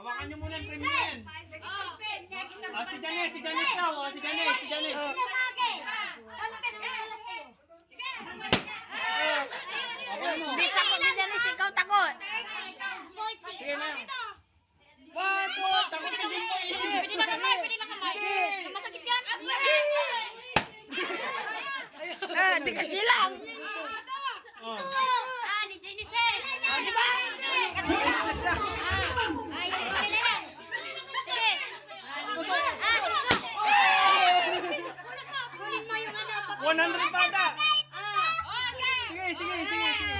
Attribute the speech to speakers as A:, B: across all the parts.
A: Hawakan nyo muna ang premium yan. Si Janice, si Janice daw. Si Janice, si Janice.
B: Bis takot si Janice, ikaw takot.
A: Sige na. Bakit? Takot si Janice.
C: Pwede na kamay, pwede na kamay. Masakit yan.
B: Tigas lang.
C: Ni Janice.
B: Di ba? Tigas lang.
C: Sige.
B: Kunin mo yung ano.
A: 100 bata. Sige, sige, sige, sige.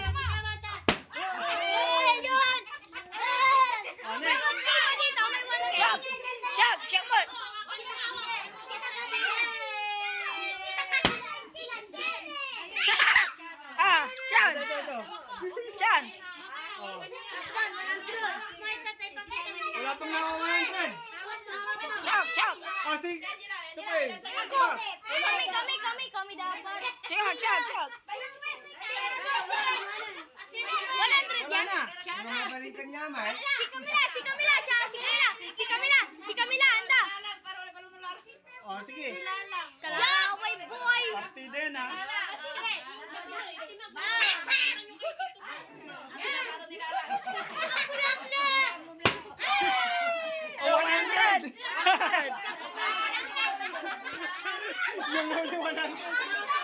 B: Chak, chak mo. Chan. Chan.
A: Wala pang nakuha 100.
B: Chak, chak.
A: Sige. Sabay.
C: Kami dapat.
B: Chak, chak, chak.
C: 100 yan.
A: Nabalikan niya, man.
C: Si Camila, anda.
A: Sige.
C: Kalaway boy.
A: Party din, ha?
B: Oh, 100.
A: Yung 100.